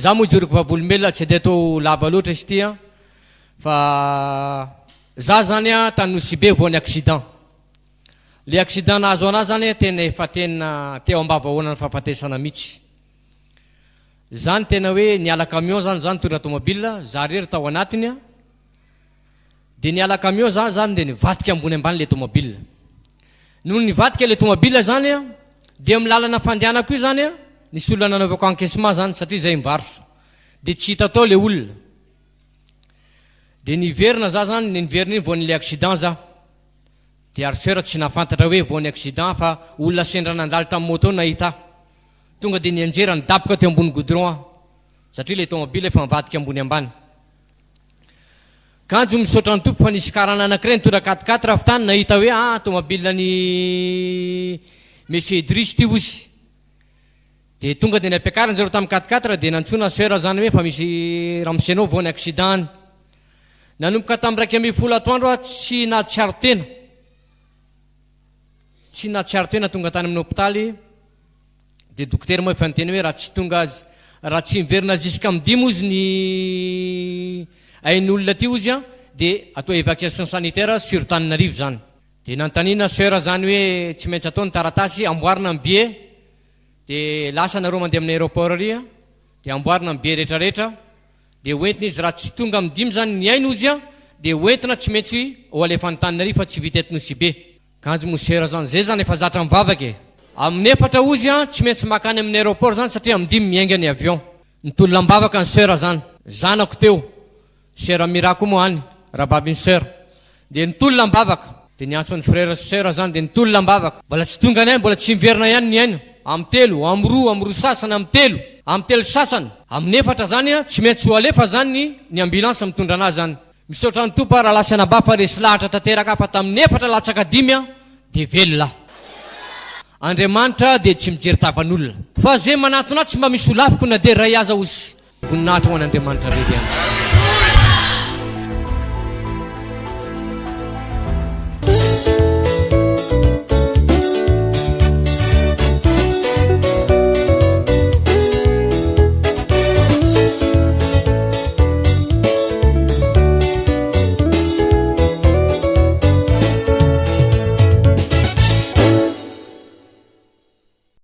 za moa joroko vavolombelona tsy dia atao lava loatra izy ity a fa za zany a tany Nosy be voan'ny accident. Le accident nahazo anazy zany tena efa tena teo ambavahoana ny fahafatesana mihitsy. Zany tena hoe niala camion zany tondra tomobile, za rery tao anatiny a. Dia niala camion zany dia nivadika ambony ambany le tomobile. Noho nivadika le tomobile zany a, dia amin'ny lalana fandehanako io zany a, nisy olona nanaovako encaissement zany satria zay mivarotra. Dia tsy hita tao le olona. Dia niverina za zany, niverina iny voan'ile accident za. Dia arsera tsy nafantatra hoe voan'ny accident fa olona sendra nandalo tamin'ny moto nahita. Tonga dia nianjera nidapoka teo ambony goudron satria le tomobile efa mivadika ambony ambany. Kanjo misaotra ny tompo fa nisy karana anankiray nitondra 4x4 avy tany nahita hoe tomobile ny Monsieur Idriss ty ozy. Dia tonga dia nampiakariny zareo tamin'ny 4x4 dia nantsona sera zany hoe fa misy ramosena voan'ny accident. Nanomboka tamin'ny 1:30 atoandro tsy nahatsiaro tena. Tsy nahatsiaro tena tonga tany amin'ny hôpitaly. Dia dokotera moa efa niteny hoe raha tsy miverina jusqu'à amin'ny 10 ozy ny ain'olona ty ozy a, dia atao évacuation sanitaire sur Tananarivo zany. Dia nantaniana sera zany hoe tsy maintsy atao ny taratasy amboarina amin'ny billet. Dia lasa nareo mandeha amin'ny aéroport ary a, dia amboarina amin'ny billet rehetrarehetra. Dia hoentina izy raha tsy tonga amin'ny 10 zany ny aina ozy a, dia hoentina tsy maintsy ho alefa ny Tananarivo fa tsy vita eto Nosy be. Kanjo mosera zany, zay zany efa zatra mivavaka e. Amin'ny 4 ozy a, tsy maintsy makany amin'ny aéroport zany satria amin'ny 10 miainga ny avion. Nitolona mbavaka ny sera zany, zanako teo, sera Mirako moa any, rababiny sera. Dia nitolona mbavaka. Dia niantso ny frère sera zany dia nitolona mbavaka. Mbola tsy tonga ny aina, mbola tsy miverina ihany ny aina. Amin'ny 3, amin'ny 2 sasany, amin'ny 3 sasany. Amin'ny 4 zany a, tsy maintsy ho alefa zany ny ambulance mitondra anazy zany. Misaotra ny tompo raha lasa naba fa resy lahatra tanteraka fa tamin'ny 4 latsaka 5 a, dia velona. Andriamanitra dia tsy mijery tavan'olona. Fa zay manatona tsy mba misy olafiko na dia ray aza ozy. Voninahitra ho an'Andriamanitra rery ihany.